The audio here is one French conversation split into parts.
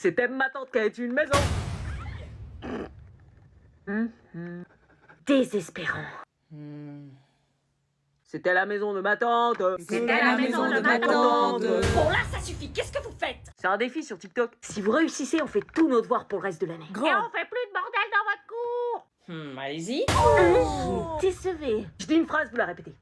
C'était ma tante qui avait une maison. Désespérant. C'était la maison de ma tante. C'était la maison de ma tante. Bon là, ça suffit. Qu'est-ce que vous faites? C'est un défi sur TikTok. Si vous réussissez, on fait tous nos devoirs pour le reste de l'année. Et on fait plus de bordel dans votre cour. Allez-y. Vous décevez. Je dis une phrase, vous la répétez.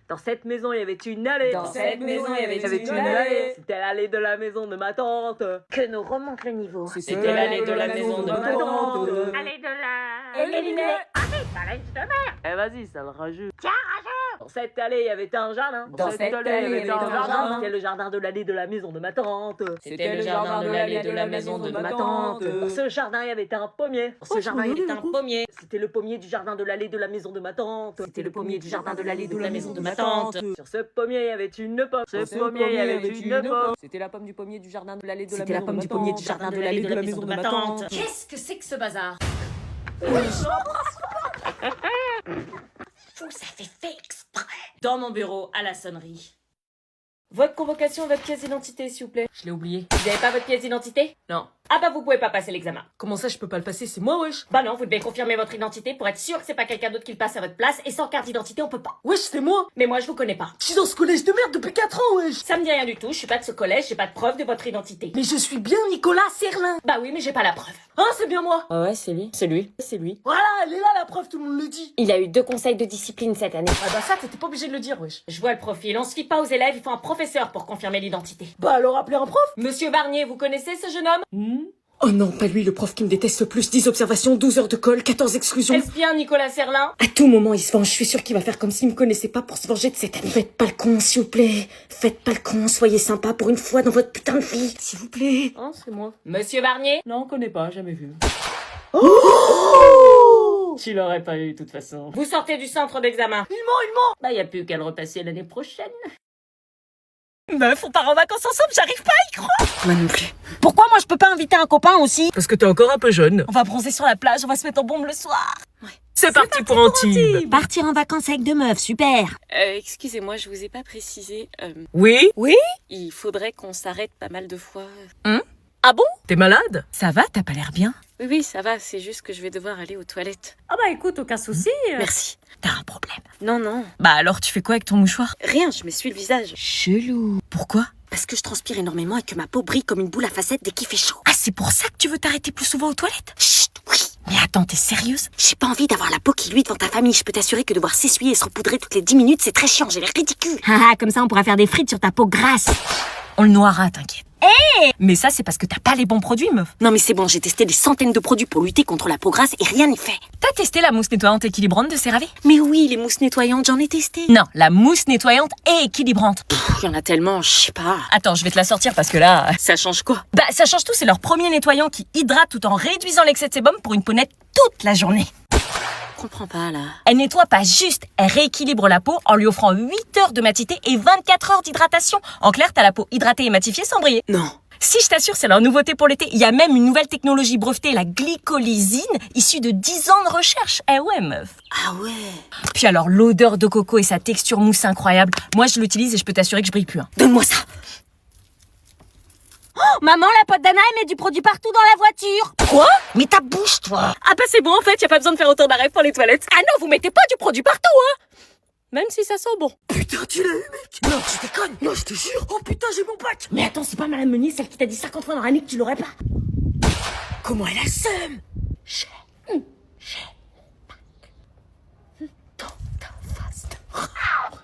Dans cette maison, il y avait une allée. Dans cette maison, il y avait une allée. C'était l'allée de la maison de ma tante. Que nous remonte le niveau. C'était l'allée de la maison de ma tante. Allez de là. Éliminé. Allez, balaise de merde. Eh vas-y, ça le rageux. Tiens, rageux. Dans cette allée, il y avait un jardin. Dans cette allée, il y avait un jardin. C'était le jardin de l'allée de la maison de ma tante. C'était le jardin de l'allée de la maison de ma tante. Dans ce jardin, il y avait un pommier. Dans ce jardin, il était un pommier. C'était le pommier du jardin de l'allée de la maison de ma tante. C'était le pommier du jardin de l'allée de la maison de ma tante. Sur ce pommier, il y avait une pomme. Ce pommier, il y avait une pomme. C'était la pomme du pommier du jardin de l'allée de la C'était la maison pomme de du ma pommier tante. du jardin de l'allée de la maison de ma tante. Qu'est-ce que c'est que ce bazar? Vous avez fait exprès. Dans mon bureau, à la sonnerie. Votre convocation, votre pièce d'identité, s'il vous plaît. Je l'ai oublié. Vous avez pas votre pièce d'identité? Non. Ah bah vous pouvez pas passer l'examen. Comment ça je peux pas le passer? C'est moi, wesh. Bah non, vous devez confirmer votre identité pour être sûr que c'est pas quelqu'un d'autre qui le passe à votre place, et sans carte d'identité on peut pas. Wesh, c'est moi. Mais moi je vous connais pas. Je suis dans ce collège de merde depuis 4 ans, wesh. Ça me dit rien du tout, je suis pas de ce collège, j'ai pas de preuve de votre identité. Mais je suis bien Nicolas Serlin. Bah oui, mais j'ai pas la preuve. Ah, c'est bien moi. Ah ouais, c'est lui. C'est lui. C'est lui. Voilà, elle est là la preuve, tout le monde le dit. Il a eu 2 conseils de discipline cette année. Ah bah ça, t'étais pas obligé de le dire, wesh. Je vois le profil, on se fie pas aux élèves, il faut un professeur pour confirmer l'identité. Bah alors appelez un prof. Monsieur Barnier, vous connaissez ce jeune homme? Oh non, pas lui, le prof qui me déteste le plus. 10 observations, 12 heures de colle, 14 exclusions. Est-ce bien Nicolas Serlin? À tout moment, il se venge. Je suis sûre qu'il va faire comme s'il me connaissait pas pour se venger de cette année. Faites pas le con, s'il vous plaît. Faites pas le con, soyez sympa pour une fois dans votre putain de vie. S'il vous plaît. Hein, c'est moi. Monsieur Barnier? Non, on connaît pas, jamais vu. Tu l'aurais pas eu, de toute façon. Vous sortez du centre d'examen. Il ment. Bah, y a plus qu'à le repasser l'année prochaine. Meuf, on part en vacances ensemble, j'arrive pas à y croire. Moi non plus. Pourquoi moi je peux pas inviter un copain aussi? Parce que t'es encore un peu jeune. On va bronzer sur la plage, on va se mettre en bombe le soir. C'est parti pour Antibes. Partir en vacances avec 2 meufs, super. Excusez-moi, je vous ai pas précisé. Oui? Il faudrait qu'on s'arrête pas mal de fois. Ah bon? T'es malade? Ça va, t'as pas l'air bien? Oui, ça va, c'est juste que je vais devoir aller aux toilettes. Ah bah écoute, aucun souci. Merci. T'as un problème. Non. Bah alors, tu fais quoi avec ton mouchoir? Rien, je m'essuie le visage. Chelou. Pourquoi? Parce que je transpire énormément et que ma peau brille comme une boule à facettes dès qu'il fait chaud. Ah, c'est pour ça que tu veux t'arrêter plus souvent aux toilettes? Chut, oui. Mais attends, t'es sérieuse? J'ai pas envie d'avoir la peau qui luit devant ta famille. Je peux t'assurer que devoir s'essuyer et se repoudrer toutes les 10 minutes, c'est très chiant. J'ai l'air ridicule. Ah, comme ça, on pourra faire des frites sur ta peau grasse. On le noiera, t'inquiète. Mais ça, c'est parce que t'as pas les bons produits, meuf. Non mais c'est bon, j'ai testé des centaines de produits pour lutter contre la peau grasse et rien n'y fait. T'as testé la mousse nettoyante équilibrante de CeraVe? Mais oui, les mousses nettoyantes, j'en ai testé. Non, la mousse nettoyante et équilibrante. Il y en a tellement, je sais pas. Attends, je vais te la sortir parce que là... Ça change quoi? Bah, ça change tout, c'est leur premier nettoyant qui hydrate tout en réduisant l'excès de sébum pour une peau nette toute la journée. Je comprends pas là. Elle nettoie pas juste, elle rééquilibre la peau en lui offrant 8 heures de matité et 24 heures d'hydratation. En clair, t'as la peau hydratée et matifiée sans briller. Non. Si, je t'assure, c'est leur nouveauté pour l'été. Il y a même une nouvelle technologie brevetée, la glycolysine, issue de 10 ans de recherche. Eh ouais, meuf. Ah ouais. Puis alors, l'odeur de coco et sa texture mousse incroyable. Moi, je l'utilise et je peux t'assurer que je brille plus. Hein. Donne-moi ça. Oh, maman, la pote d'Anna, elle met du produit partout dans la voiture. Quoi? Mais ta bouche, toi. Ah bah c'est bon en fait, y a pas besoin de faire autant d'arrêts pour les toilettes. Ah non, vous mettez pas du produit partout, hein. Même si ça sent bon. Putain, tu l'as eu, mec. Non, tu déconnes. Non, je te jure. Oh putain, j'ai mon pack. Mais attends, c'est pas Madame Meunier, celle qui t'a dit 50 fois dans l'année que tu l'aurais pas. Comment elle a seum.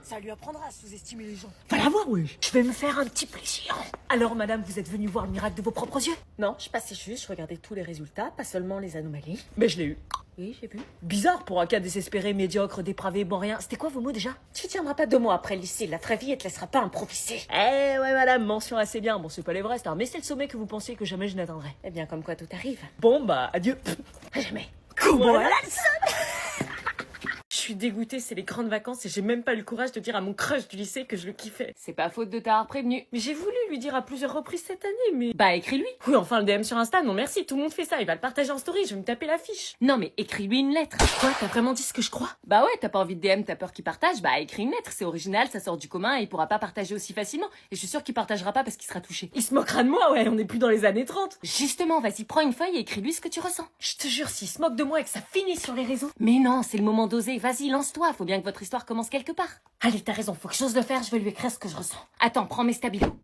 Ça lui apprendra à sous-estimer les gens. Va la voir, oui. Je vais me faire un petit plaisir. Alors, madame, vous êtes venue voir le miracle de vos propres yeux? Non, je passais juste, je regardais tous les résultats, pas seulement les anomalies. Mais je l'ai eu. Oui, j'ai vu. Bizarre pour un cas désespéré, médiocre, dépravé, bon rien. C'était quoi vos mots déjà? Tu tiendras pas 2 mois après le lycée, la vraie vie, elle te laissera pas improviser. Eh ouais, madame, mention assez bien. Bon, c'est pas l'Everest, hein, mais c'est le sommet que vous pensiez que jamais je n'atteindrais. Eh bien, comme quoi tout arrive. Bon, bah, adieu. À jamais. Comment elle a le seum. Je suis dégoûtée, c'est les grandes vacances et j'ai même pas eu le courage de dire à mon crush du lycée que je le kiffais. C'est pas faute de t'avoir prévenu. Mais j'ai voulu lui dire à plusieurs reprises cette année, mais... Bah, écris-lui. Oui, enfin, le DM sur Insta, non merci, tout le monde fait ça, il va le partager en story, je vais me taper l'affiche. Non, mais écris-lui une lettre. Quoi, t'as vraiment dit ce que je crois? Bah ouais, t'as pas envie de DM, t'as peur qu'il partage, bah écris une lettre, c'est original, ça sort du commun et il pourra pas partager aussi facilement. Et je suis sûre qu'il partagera pas parce qu'il sera touché. Il se moquera de moi, ouais, on est plus dans les années 30. Justement, vas-y, prends une feuille et écris-lui ce que tu ressens. Je te jure, s'il se moque de moi et que ça finit sur les réseaux... Mais non, c'est le moment d'oser, vas-y, lance-toi, faut bien que votre histoire commence quelque part. Allez, t'as raison, faut que j'ose le faire, je vais lui écrire ce que je ressens. Attends, prends mes stabilos.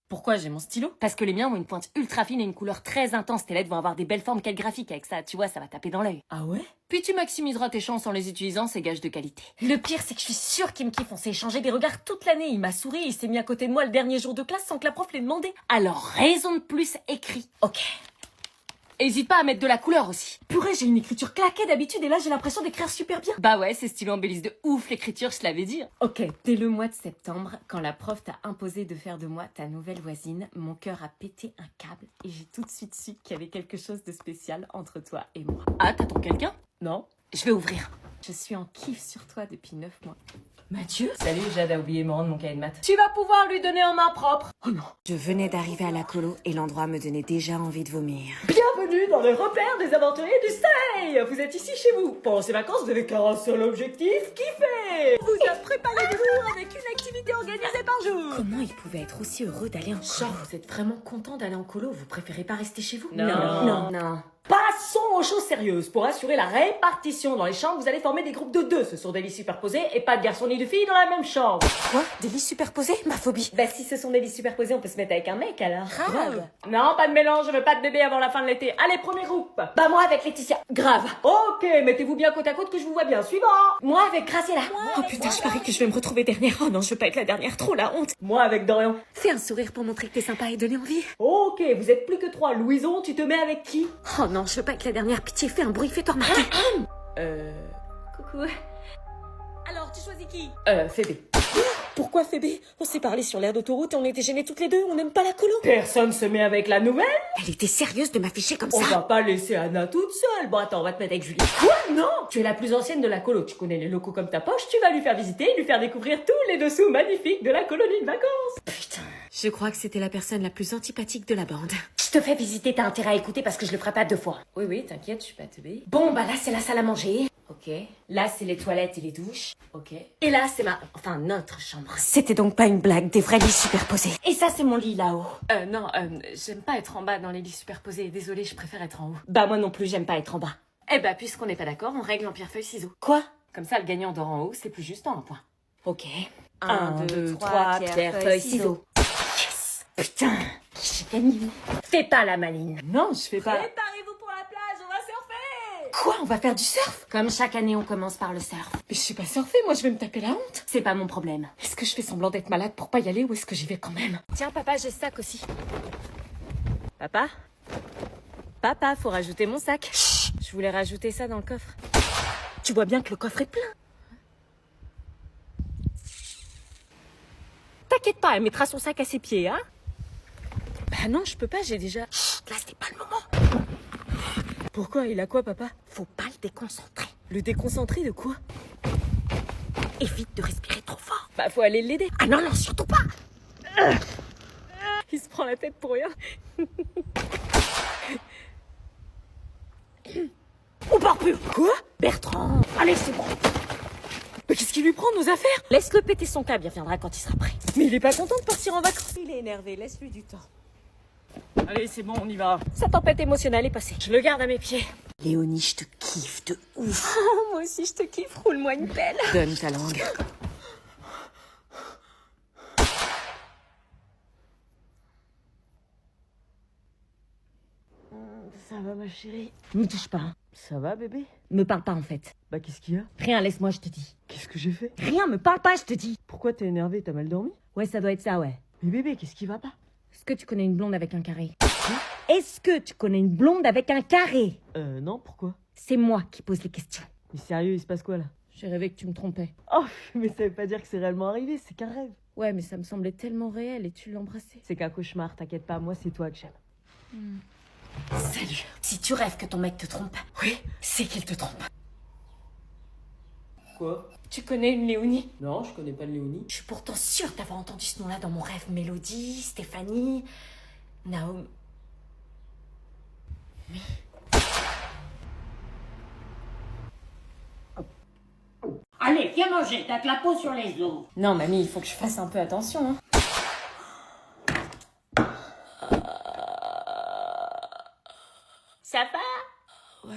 Pourquoi j'ai mon stylo? Parce que les miens ont une pointe ultra fine et une couleur très intense. Tes lettres vont avoir des belles formes calligraphiques avec ça, tu vois, ça va taper dans l'œil. Ah ouais? Puis tu maximiseras tes chances en les utilisant, c'est gage de qualité. Le pire, c'est que je suis sûre qu'il me kiffe, on s'est échangé des regards toute l'année, il m'a souri, il s'est mis à côté de moi le dernier jour de classe sans que la prof l'ait demandé. Alors, raison de plus, écrit. Ok. Hésite pas à mettre de la couleur aussi. Purée, j'ai une écriture claquée d'habitude et là j'ai l'impression d'écrire super bien. Bah ouais, ces stylos embellissent de ouf l'écriture, je te l'avais dit. Ok, dès le mois de septembre, quand la prof t'a imposé de faire de moi ta nouvelle voisine, mon cœur a pété un câble et j'ai tout de suite su qu'il y avait quelque chose de spécial entre toi et moi. Ah, t'attends quelqu'un? Non? Je vais ouvrir. Je suis en kiff sur toi depuis 9 mois. Mathieu? Salut, Jade a oublié de me rendre mon cahier de maths. Tu vas pouvoir lui donner en main propre. Oh non. Je venais d'arriver à la colo et l'endroit me donnait déjà envie de vomir. Bienvenue dans le repère des aventuriers du Stay. Vous êtes ici chez vous. Pendant ces vacances, vous n'avez qu'un seul objectif, kiffer. Vous a préparé du lourd avec une activité organisée par jour. Comment il pouvait être aussi heureux d'aller en Genre, vous êtes vraiment content d'aller en colo, vous préférez pas rester chez vous? Non. Passons aux choses sérieuses. Pour assurer la répartition dans les chambres, vous allez former des groupes de 2. Ce sont des lits superposés et pas de garçons ni de filles dans la même chambre. Quoi? Des lits superposés? Ma phobie. Bah si ce sont des lits superposés, on peut se mettre avec un mec alors. Grave. Non, pas de mélange, je veux pas de bébé avant la fin de l'été. Allez, premier groupe. Bah moi avec Laetitia. Grave. Ok, mettez-vous bien côte à côte que je vous vois bien. Suivant. Moi avec Graciela. Oh putain, je parie que je vais me retrouver dernière. Oh non, je veux pas être la dernière, trop la honte. Moi avec Dorian. Fais un sourire pour montrer que t'es sympa et donner envie. Ok, vous êtes plus que 3. Louison, tu te mets avec qui? Oh non, je veux pas être la dernière. Pitié, fais un bruit, fais-toi remarquer. Coucou. Alors, tu choisis qui? Phébé. Pourquoi Phébé? On s'est parlé sur l'air d'autoroute et on était gênés toutes les deux, on n'aime pas la colo. Personne se met avec la nouvelle? Elle était sérieuse de m'afficher comme On ça. va pas laisser Anna toute seule. Bon, attends, on va te mettre avec Julie. Quoi? Non! Tu es la plus ancienne de la colo. Tu connais les locaux comme ta poche. Tu vas lui faire visiter et lui faire découvrir tous les dessous magnifiques de la colonie de vacances. Putain, je crois que c'était la personne la plus antipathique de la bande. Je te fais visiter, t'as intérêt à écouter parce que je le ferai pas 2 fois. Oui, t'inquiète, je suis pas teubée. Bon, bah là, c'est la salle à manger. Ok. Là, c'est les toilettes et les douches. Ok. Et là, c'est notre chambre. C'était donc pas une blague, des vrais lits superposés. Et ça, c'est mon lit là-haut. Non, j'aime pas être en bas dans les lits superposés. Désolée, je préfère être en haut. Bah, moi non plus, j'aime pas être en bas. Eh bah, puisqu'on n'est pas d'accord, on règle en pierre-feuille-ciseaux. Quoi? Comme ça, le gagnant dort en haut, c'est plus juste en un point. Ok. 1, 2, 3, pierre, feuille, ciseaux. Yes! Putain, j'ai gagné. Fais pas la maline. Non, je fais pas. Préparez-vous pour la plage, on va surfer. Quoi? On va faire du surf? Comme chaque année, on commence par le surf. Mais je sais pas surfer, moi je vais me taper la honte. C'est pas mon problème. Est-ce que je fais semblant d'être malade pour pas y aller ou est-ce que j'y vais quand même? Tiens, papa, j'ai ce sac aussi. Papa? Papa, faut rajouter mon sac. Chut. Je voulais rajouter ça dans le coffre. Tu vois bien que le coffre est plein. T'inquiète pas, elle mettra son sac à ses pieds, hein? Bah non, je peux pas, j'ai déjà... Chut, là c'est pas le moment. Pourquoi? Il a quoi, papa? Faut pas le déconcentrer. Le déconcentrer de quoi? Évite de respirer trop fort. Bah, faut aller l'aider. Ah non, non, surtout pas. Il se prend la tête pour rien. On part plus. Quoi? Bertrand. Allez, c'est bon. Mais qu'est-ce qui lui prend, nos affaires? Laisse-le péter son câble, il reviendra quand il sera prêt. Mais il est pas content de partir en vacances. Il est énervé, laisse-lui du temps. Allez, c'est bon, on y va. Sa tempête émotionnelle est passée. Je le garde à mes pieds. Léonie, je te kiffe de ouf. Moi aussi, je te kiffe. Roule-moi une pelle. Donne ta langue. Ça va, ma chérie? Me touche pas. Hein. Ça va, bébé? Me parle pas, en fait. Bah, qu'est-ce qu'il y a? Rien, laisse-moi, je te dis. Qu'est-ce que j'ai fait? Rien, me parle pas, je te dis. Pourquoi t'es énervé? T'as mal dormi? Ouais, ça doit être ça, ouais. Mais bébé, qu'est-ce qui va pas? Est-ce que tu connais une blonde avec un carré? Est-ce que tu connais une blonde avec un carré? Non, pourquoi? C'est moi qui pose les questions. Mais sérieux, il se passe quoi, là? J'ai rêvé que tu me trompais. Oh, mais ça veut pas dire que c'est réellement arrivé, c'est qu'un rêve. Ouais, mais ça me semblait tellement réel et tu l'embrassais. C'est qu'un cauchemar, t'inquiète pas, moi c'est toi que j'aime. Salut. Si tu rêves que ton mec te trompe, oui, c'est qu'il te trompe. Quoi? Tu connais une Léonie? Non, je connais pas de Léonie. Je suis pourtant sûre d'avoir entendu ce nom-là dans mon rêve. Mélodie, Stéphanie, Naomi... Allez, viens manger, t'as que la peau sur les os. Non, mamie, il faut que je fasse un peu attention, hein. Ça va? Ouais.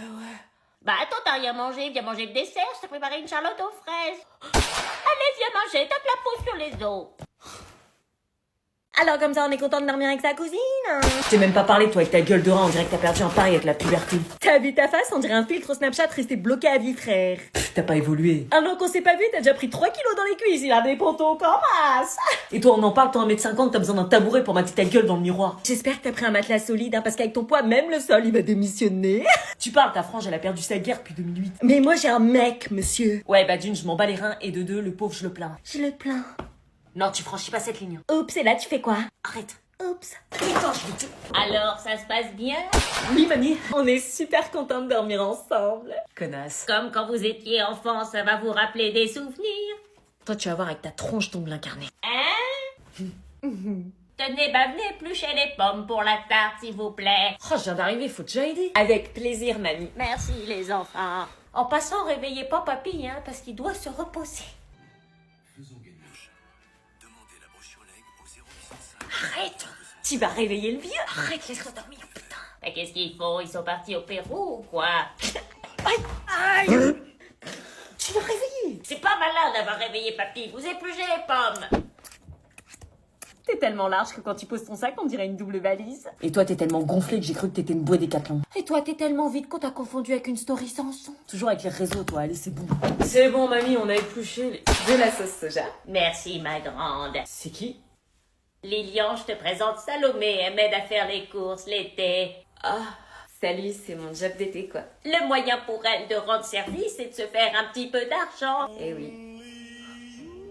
Bah attends, t'as rien mangé, viens manger le dessert, je t'ai préparé une charlotte aux fraises. Allez, viens manger, t'as que la peau sur les os. Alors comme ça, on est content de dormir avec sa cousine? Je t'ai même pas parlé, toi, avec ta gueule de rat, on dirait que t'as perdu un pari avec la puberté. T'as vu ta face? On dirait un filtre Snapchat resté bloqué à vie, frère. T'as pas évolué. Un an qu'on s'est pas vu, t'as déjà pris 3 kilos dans les cuisses, il a des pontons comme masse. Et toi, on en parle, toi, 1m50, t'as besoin d'un tabouret pour mater ta gueule dans le miroir. J'espère que t'as pris un matelas solide, hein, parce qu'avec ton poids, même le sol, il va démissionner. Tu parles, ta frange, elle a perdu sa guerre depuis 2008. Mais moi, j'ai un mec, monsieur. Ouais, bah d'une, je m'en bats les reins, et de deux, le pauvre, je le plains. Je le plains. Non, tu franchis pas cette ligne. Oups, et là, tu fais quoi? Arrête. Oups. Putain, je vais te... Alors, ça se passe bien? Oui, mamie. On est super contents de dormir ensemble. Connasse. Comme quand vous étiez enfant, ça va vous rappeler des souvenirs. Toi, tu vas voir avec ta tronche d'ongle incarné. Hein? Tenez, bah venez éplucher les pommes pour la tarte, s'il vous plaît. Oh, je viens d'arriver, faut déjà aider. Avec plaisir, mamie. Merci, les enfants. En passant, réveillez pas papy, hein, parce qu'il doit se reposer. Arrête. Tu vas réveiller le vieux. Arrête, laisse-le dormir, putain. Mais qu'est-ce qu'il faut? Ils sont partis au Pérou ou quoi? Aïe. Tu l'as réveillé. C'est pas malin d'avoir réveillé papy. Vous épluchez les pommes. T'es tellement large que quand tu poses ton sac, on dirait une double valise. Et toi, t'es tellement gonflé que j'ai cru que t'étais une bouée Décathlon. Et toi, t'es tellement vite qu'on t'a confondu avec une story sans son. Toujours avec les réseaux, toi, allez, c'est bon. C'est bon, mamie, on a épluché les... De la sauce soja. Merci, ma grande. C'est qui? Lilian, je te présente Salomé. Elle m'aide à faire les courses l'été. Salut, c'est mon job d'été, quoi. Le moyen pour elle de rendre service, c'est de se faire un petit peu d'argent. Eh oui.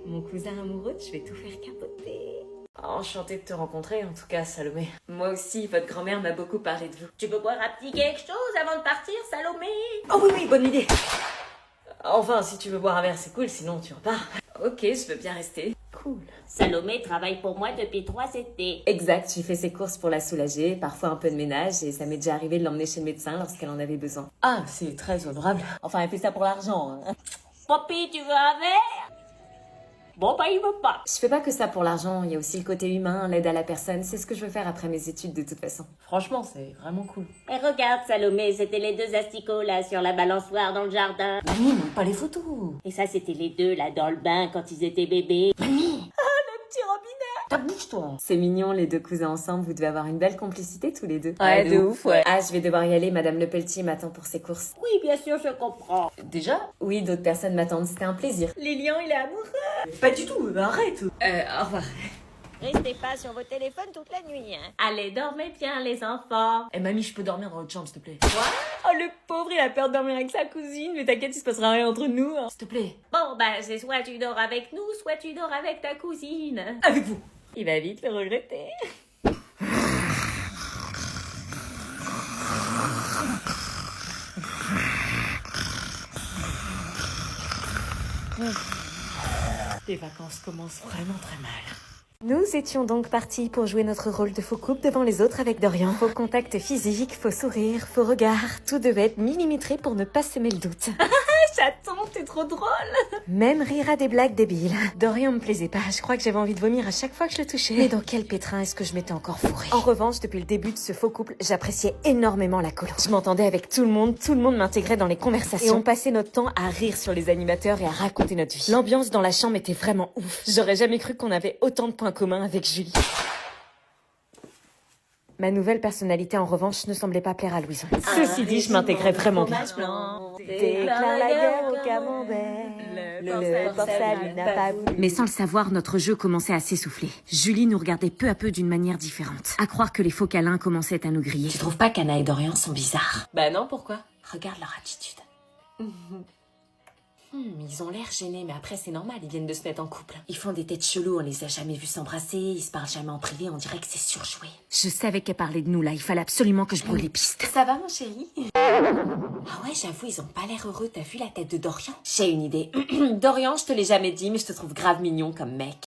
Mon cousin amoureux, je vais tout faire capoter. Enchantée de te rencontrer, en tout cas, Salomé. Moi aussi, votre grand-mère m'a beaucoup parlé de vous. Tu veux boire un petit quelque chose avant de partir, Salomé? Oh oui, bonne idée. Enfin, si tu veux boire un verre, c'est cool, sinon tu repars. Ok, je veux bien rester. Cool. Salomé travaille pour moi depuis 3 étés. Exact, je fais ses courses pour la soulager, parfois un peu de ménage, et ça m'est déjà arrivé de l'emmener chez le médecin lorsqu'elle en avait besoin. Ah, c'est très honorable. Enfin, elle fait ça pour l'argent. Hein. Papy, tu veux un verre? Bon, bah, il veut pas. Je fais pas que ça pour l'argent, il y a aussi le côté humain, l'aide à la personne, c'est ce que je veux faire après mes études de toute façon. Franchement, c'est vraiment cool. Et regarde, Salomé, c'était les 2 asticots, là, sur la balançoire dans le jardin. Mamie, montre pas les photos. Et ça, c'était les 2, là, dans le bain, quand ils étaient bébés. Petit robinet. Ta bouche, toi. C'est mignon, les deux cousins ensemble, vous devez avoir une belle complicité tous les deux. Ouais, de ouf, ouais. Ah, je vais devoir y aller, Madame Le Pelletier m'attend pour ses courses. Oui, bien sûr, je comprends. Déjà? Oui, d'autres personnes m'attendent, c'était un plaisir. Lilian, il est amoureux. Pas du tout, arrête. Au revoir. Restez pas sur vos téléphones toute la nuit, hein. Allez, dormez bien, les enfants. Eh, mamie, je peux dormir dans l'autre chambre, s'il te plaît. Oh, le pauvre, il a peur de dormir avec sa cousine. Mais t'inquiète, il se passera rien entre nous. Hein. S'il te plaît. Bon, bah, c'est soit tu dors avec nous, soit tu dors avec ta cousine. Avec vous. Il va vite le regretter. Les vacances commencent vraiment très mal. Nous étions donc partis pour jouer notre rôle de faux couple devant les autres avec Dorian. Faux contact physique, faux sourire, faux regard, tout devait être millimétré pour ne pas semer le doute. Chaton, t'es trop drôle. Même rire à des blagues débiles. Dorian me plaisait pas, je crois que j'avais envie de vomir à chaque fois que je le touchais. Mais dans quel pétrin est-ce que je m'étais encore fourrée? En revanche, depuis le début de ce faux couple, j'appréciais énormément la colo. Je m'entendais avec tout le monde m'intégrait dans les conversations. Et on passait notre temps à rire sur les animateurs et à raconter notre vie. L'ambiance dans la chambre était vraiment ouf. J'aurais jamais cru qu'on avait autant de points communs avec Julie. Ma nouvelle personnalité, en revanche, ne semblait pas plaire à Louison. Ceci dit, je m'intégrais vraiment bien. Déclare la guerre au camembert. Le port-salut n'a pas voulu. Mais sans le savoir, notre jeu commençait à s'essouffler. Julie nous regardait peu à peu d'une manière différente. À croire que les faux câlins commençaient à nous griller. Tu trouves pas qu'Anna et Dorian sont bizarres? Bah non, pourquoi? Regarde leur attitude. Ils ont l'air gênés, mais après c'est normal, ils viennent de se mettre en couple. Ils font des têtes cheloues, on les a jamais vus s'embrasser, ils se parlent jamais en privé, on dirait que c'est surjoué. Je savais qu'elle parlait de nous là, il fallait absolument que je brûle les pistes. Ça va mon chéri? Ah ouais, j'avoue, ils ont pas l'air heureux, t'as vu la tête de Dorian? J'ai une idée. Dorian, je te l'ai jamais dit, mais je te trouve grave mignon comme mec.